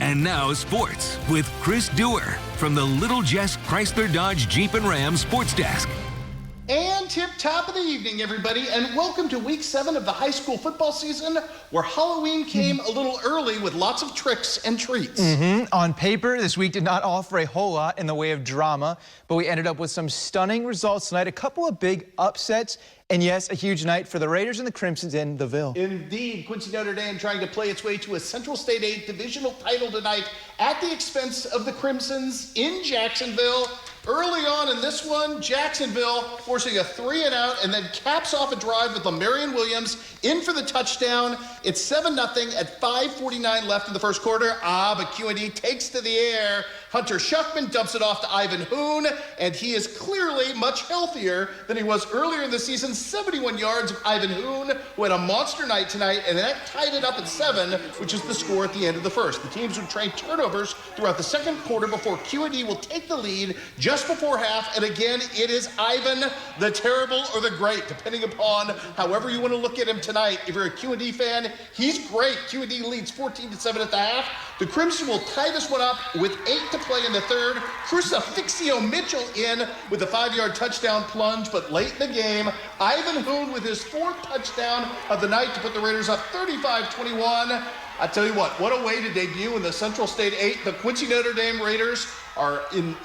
And now sports with Chris Duerr from the Little Jess Chrysler Dodge Jeep and Ram Sports Desk. And tip top of the evening, everybody, and welcome to week 7 of the high school football season, where Halloween came a little early with lots of tricks and treats. On paper, this week did not offer a whole lot in the way of drama, but we ended up with some stunning results tonight, a couple of big upsets, and yes, a huge night for the Raiders and the Crimsons in the Ville. Indeed, Quincy Notre Dame trying to play its way to a Central State 8 divisional title tonight at the expense of the Crimsons in Jacksonville. Early on in this one, Jacksonville forcing a 3-and-out and then caps off a drive with Lamarion Williams in for the touchdown. It's 7-0 at 5:49 left in the first quarter. But QD takes to the air. Hunter Schuckman dumps it off to Ivan Hoon, and he is clearly much healthier than he was earlier in the season. 71 yards of Ivan Hoon, who had a monster night tonight, and that tied it up at 7, which is the score at the end of the first. The teams would trade turnovers throughout the second quarter before QD will take the lead just before half, and again, it is Ivan, the terrible or the great, depending upon however you want to look at him tonight. If you're a QD fan, he's great. QD leads 14-7 at the half. The Crimson will tie this one up with 8 to play in the third. Crucifixio Mitchell in with a 5-yard touchdown plunge, but late in the game, Ivan Hoon with his 4th touchdown of the night to put the Raiders up 35-21. I tell you what a way to debut in the Central State 8. The Quincy Notre Dame Raiders are in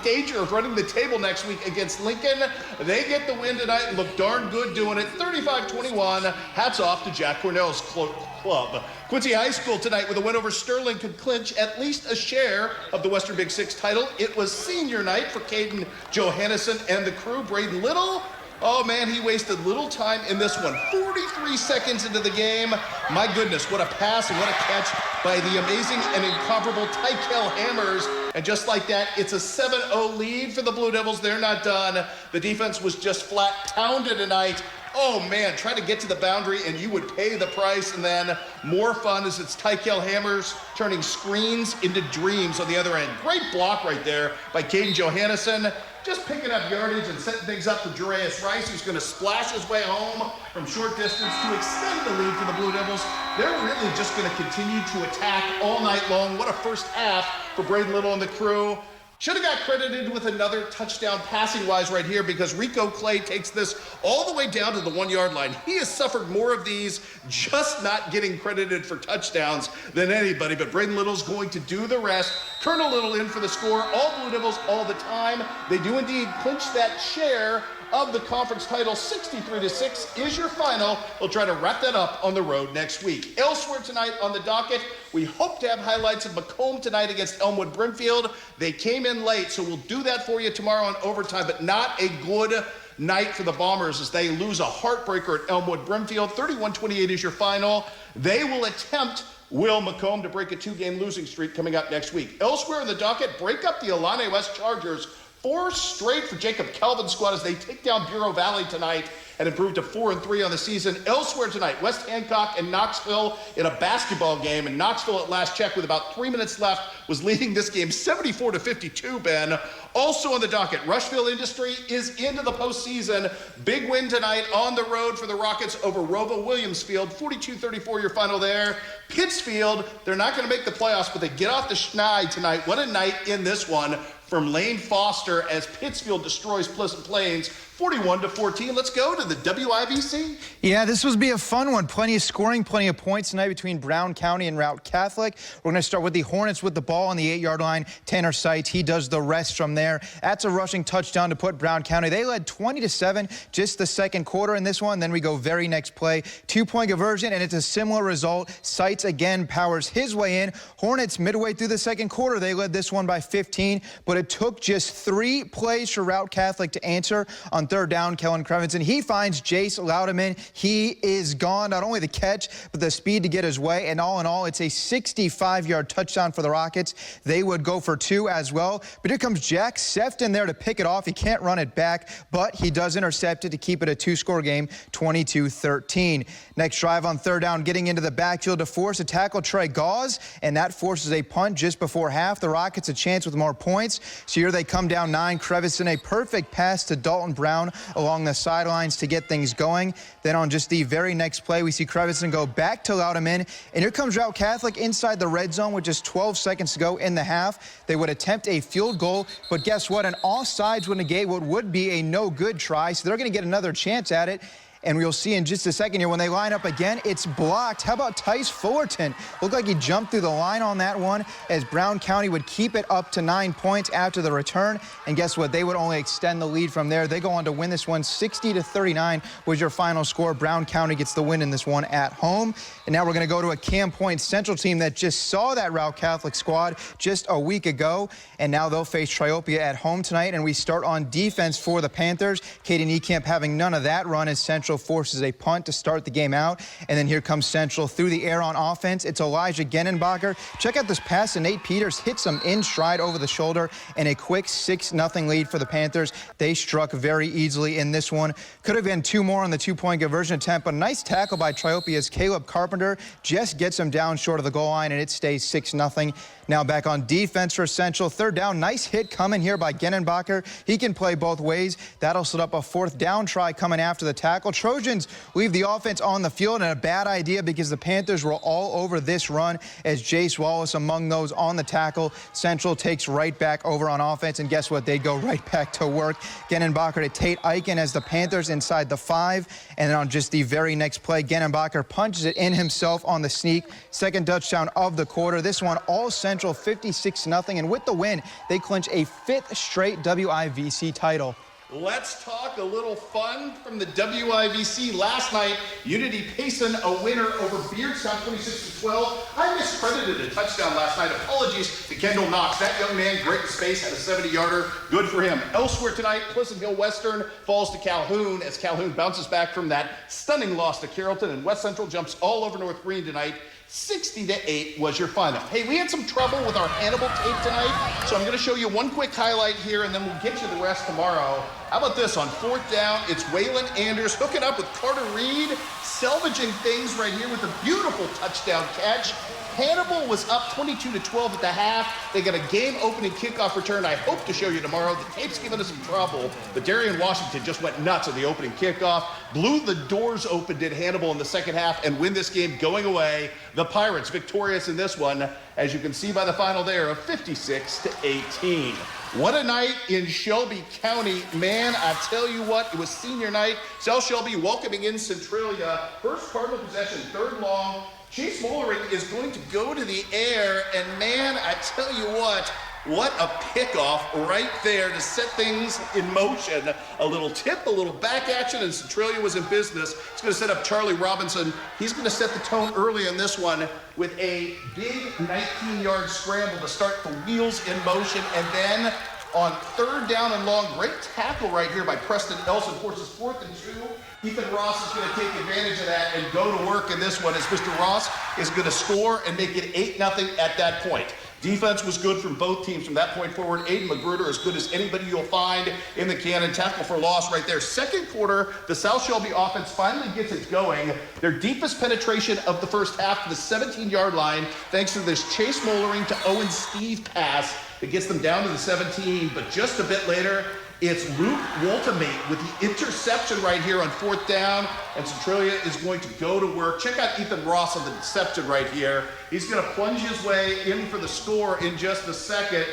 danger of running the table next week against Lincoln. They get the win tonight and look darn good doing it. 35-21. Hats off to Jack Cornell's club. Quincy High School tonight with a win over Sterling could clinch at least a share of the Western Big Six title. It was senior night for Caden Johannesson and the crew. Braden Little, oh man, he wasted little time in this one. 43 seconds into the game. My goodness, what a pass and what a catch by the amazing and incomparable Tykel Hammers. And just like that, it's a 7-0 lead for the Blue Devils. They're not done. The defense was just flat pounded tonight. Oh man, try to get to the boundary and you would pay the price. And then more fun as it's Tykel Hammers turning screens into dreams on the other end. Great block right there by Caden Johannesson. Just picking up yardage and setting things up for Jarius Rice, who's going to splash his way home from short distance to extend the lead for the Blue Devils. They're really just going to continue to attack all night long. What a first half for Braden Little and the crew. Should have got credited with another touchdown passing-wise right here, because Rico Clay takes this all the way down to the 1-yard line. He has suffered more of these just not getting credited for touchdowns than anybody, but Braden Little's going to do the rest. Colonel Little in for the score. All Blue Devils all the time. They do indeed clinch that share of the conference title. 63-6 is your final. We'll try to wrap that up on the road next week. Elsewhere tonight on the docket, we hope to have highlights of Macomb tonight against Elmwood Brimfield. They came in late, so we'll do that for you tomorrow on overtime, but not a good night for the Bombers as they lose a heartbreaker at Elmwood Brimfield. 31-28 is your final. They will attempt Will Macomb to break a 2-game losing streak coming up next week. Elsewhere in the docket, break up the Illini West Chargers. 4 straight for Jacob Calvin's squad as they take down Bureau Valley tonight and improve to 4-3 on the season. Elsewhere tonight, West Hancock and Knoxville in a basketball game. And Knoxville at last check with about 3 minutes left was leading this game 74-52, Ben. Also on the docket, Rushville Industry is into the postseason. Big win tonight on the road for the Rockets over Rovo Williamsfield. 42-34 your final there. Pittsfield, they're not going to make the playoffs, but they get off the schneid tonight. What a night in this one from Lane Foster as Pittsfield destroys Pleasant Plains 41-14. Let's go to the WIVC. Yeah, this will be a fun one. Plenty of scoring, plenty of points tonight between Brown County and Route Catholic. We're going to start with the Hornets with the ball on the 8-yard line. Tanner Seitz, he does the rest from there. That's a rushing touchdown to put Brown County. They led 20-7 just the second quarter in this one. Then we go very next play. 2-point conversion, and it's a similar result. Seitz again powers his way in. Hornets midway through the second quarter, they led this one by 15, but it took just 3 plays for Route Catholic to answer. On third down, Kellen Crevinson, he finds Jace Loudeman. He is gone. Not only the catch, but the speed to get his way. And all in all, it's a 65-yard touchdown for the Rockets. They would go for 2 as well. But here comes Jack Sefton there to pick it off. He can't run it back, but he does intercept it to keep it a 2-score game, 22-13. Next drive on third down, getting into the backfield to force a tackle, Trey Gauze, and that forces a punt just before half. The Rockets a chance with more points. So here they come down 9. Crevison, a perfect pass to Dalton Brown along the sidelines to get things going. Then on just the very next play, we see Crevison go back to Louderman. And here comes Routt Catholic inside the red zone with just 12 seconds to go in the half. They would attempt a field goal, but guess what? An offsides would negate what would be a no-good try, so they're going to get another chance at it. And we'll see in just a second here when they line up again, it's blocked. How about Tice Fullerton? Looked like he jumped through the line on that one as Brown County would keep it up to 9 points after the return. And guess what? They would only extend the lead from there. They go on to win this one 60-39 was your final score. Brown County gets the win in this one at home. And now we're going to go to a Cam Point Central team that just saw that Routt Catholic squad just a week ago. And now they'll face Triopia at home tonight. And we start on defense for the Panthers. Caden Ekamp having none of that run as Central forces a punt to start the game out. And then here comes Central through the air on offense. It's Elijah Genenbacher. Check out this pass, and Nate Peters hits him in stride over the shoulder, and a quick 6-0 lead for the Panthers. They struck very easily in this one. Could have been 2 more on the 2-point conversion attempt, but a nice tackle by Triopia's Caleb Carpenter just gets him down short of the goal line, and it stays 6-0. Now back on defense for Central. 3rd down, nice hit coming here by Genenbacher. He can play both ways. That'll set up a 4th down try coming after the tackle. Trojans leave the offense on the field, and a bad idea because the Panthers were all over this run as Jace Wallace among those on the tackle. Central takes right back over on offense, and guess what? They go right back to work. Genenbacher to Tate Eichen as the Panthers inside the 5, and then on just the very next play, Genenbacher punches it in himself on the sneak. 2nd touchdown of the quarter. This one all Central 56-0, and with the win, they clinch a 5th straight WIVC title. Let's talk a little fun from the WIVC. Last night, Unity Payson a winner over Beardstown 26-12. I miscredited a touchdown last night. Apologies to Kendall Knox. That young man, great in space, had a 70-yarder. Good for him. Elsewhere tonight, Pleasant Hill Western falls to Calhoun as Calhoun bounces back from that stunning loss to Carrollton, and West Central jumps all over North Green tonight. 60-8 was your final. Hey, we had some trouble with our Hannibal tape tonight, so I'm going to show you one quick highlight here, and then we'll get you the rest tomorrow. How about this? On 4th down, it's Waylon Anders hooking up with Carter Reed, salvaging things right here with a beautiful touchdown catch. Hannibal was up 22-12 at the half. They got a game-opening kickoff return I hope to show you tomorrow. The tape's giving us some trouble, but Darian Washington just went nuts on the opening kickoff. Blew the doors open, did Hannibal in the second half, and win this game going away. The Pirates victorious in this one, as you can see by the final there, of 56-18. What a night in Shelby County. Man, I tell you what, it was senior night. South Shelby welcoming in Centralia. First Cardinal possession, 3rd long. Chase Mollering is going to go to the air, and man, I tell you what a pickoff right there to set things in motion. A little tip, a little back action, and Centralia was in business. It's going to set up Charlie Robinson. He's going to set the tone early in this one with a big 19-yard scramble to start the wheels in motion, and then on 3rd down and long, great tackle right here by Preston Elson, forces 4th and 2. Ethan Ross is going to take advantage of that and go to work in this one as Mr. Ross is going to score and make it 8-0 at that point. Defense was good from both teams from that point forward. Aiden Magruder as good as anybody you'll find in the cannon. Tackle for loss right there. 2nd quarter, the South Shelby offense finally gets it going. Their deepest penetration of the first half to the 17-yard line, thanks to this Chase Mollering to Owen Steve pass that gets them down to the 17. But just a bit later, it's Luke Woltamate with the interception right here on 4th down, and Centralia is going to go to work. Check out Ethan Ross on the deception right here. He's going to plunge his way in for the score in just a second.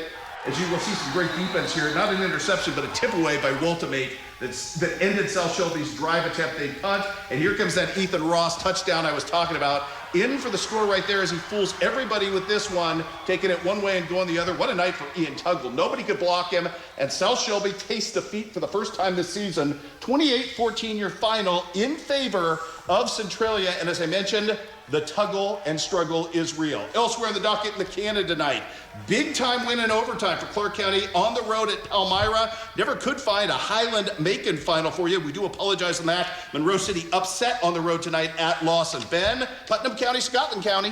As you will see some great defense here. Not an interception, but a tip away by Woltamate that ended South Shelby's drive attempt. They punt, and here comes that Ethan Ross touchdown I was talking about. In for the score right there as he fools everybody with this one, taking it one way and going the other. What a night for Ian Tuggle. Nobody could block him, and South Shelby tastes defeat for the first time this season. 28-14 your final in favor of Centralia, and as I mentioned, the tuggle and struggle is real. Elsewhere in the docket in the cannon tonight, big time win in overtime for Clark County on the road at Palmyra. Never could find a Highland-Macon final for you. We do apologize on that. Monroe City upset on the road tonight at Lawson. Ben, Putnam County, Scotland County.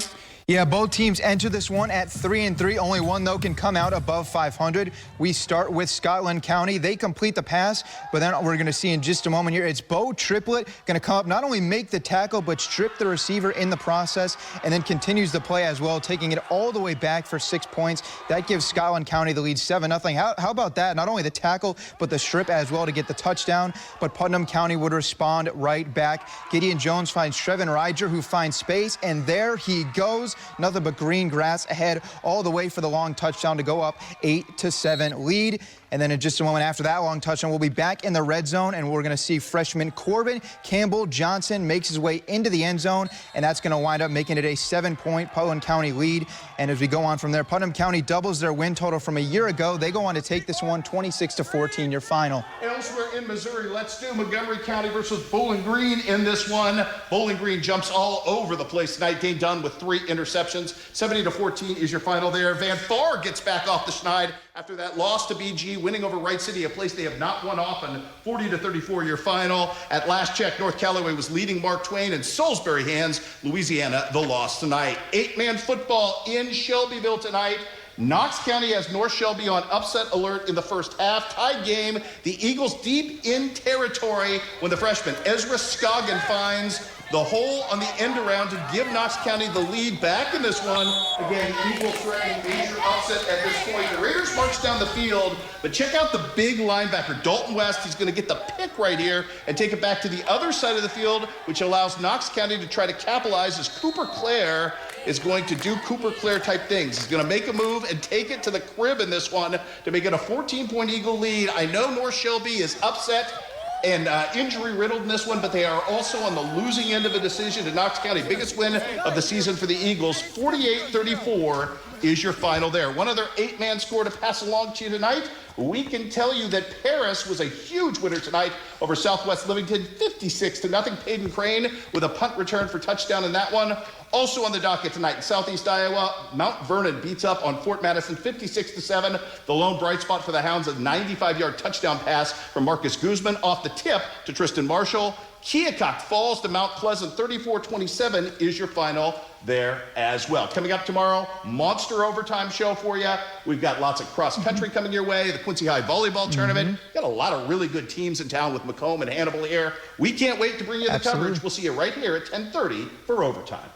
Yeah, both teams enter this one at 3-3. Only one, though, can come out above 500. We start with Scotland County. They complete the pass, but then we're going to see in just a moment here, it's Bo Triplett going to come up, not only make the tackle, but strip the receiver in the process, and then continues the play as well, taking it all the way back for 6 points. That gives Scotland County the lead 7-0. How about that? Not only the tackle, but the strip as well to get the touchdown, but Putnam County would respond right back. Gideon Jones finds Trevin Ryger, who finds space, and there he goes. Nothing but green grass ahead all the way for the long touchdown to go up 8-7 lead. And then in just a moment after that long touchdown, we'll be back in the red zone, and we're going to see freshman Corbin Campbell Johnson makes his way into the end zone, and that's going to wind up making it a 7-point Putnam County lead. And as we go on from there, Putnam County doubles their win total from a year ago. They go on to take this one 26-14, your final. Elsewhere in Missouri, let's do Montgomery County versus Bowling Green in this one. Bowling Green jumps all over the place tonight. Dane Dunn with 3 interceptions. 70-14 is your final there. Van Farr gets back off the schneid after that loss to BG, winning over Wright City, a place they have not won often. 40-34 your final. At last check, North Callaway was leading Mark Twain and Salisbury hands. Louisiana, the loss tonight. 8-man football in Shelbyville tonight. Knox County has North Shelby on upset alert in the first half. Tied game. The Eagles deep in territory when the freshman Ezra Scoggin finds the hole on the end around to give Knox County the lead back in this one. Again, Eagles threatening major upset at this point. The Raiders march down the field, but check out the big linebacker, Dalton West. He's going to get the pick right here and take it back to the other side of the field, which allows Knox County to try to capitalize as Cooper Clare is going to do Cooper Clare type things. He's going to make a move and take it to the crib in this one to make it a 14-point Eagle lead. I know North Shelby is upset and injury riddled in this one, but they are also on the losing end of a decision to Knox County. Biggest win of the season for the Eagles. 48-34 is your final there. One other 8-man score to pass along to you tonight. We can tell you that Paris was a huge winner tonight over Southwest Livingston, 56-0. Peyton Crane with a punt return for touchdown in that one. Also on the docket tonight in Southeast Iowa, Mount Vernon beats up on Fort Madison 56-7. The lone bright spot for the Hounds, a 95-yard touchdown pass from Marcus Guzman off the tip to Tristan Marshall. Keokuk falls to Mount Pleasant 34-27 is your final there as well. Coming up tomorrow, monster overtime show for you. We've got lots of cross country coming your way, the Quincy High volleyball tournament. Got a lot of really good teams in town with Macomb and Hannibal here. We can't wait to bring you the coverage. We'll see you right here at 10:30 for overtime.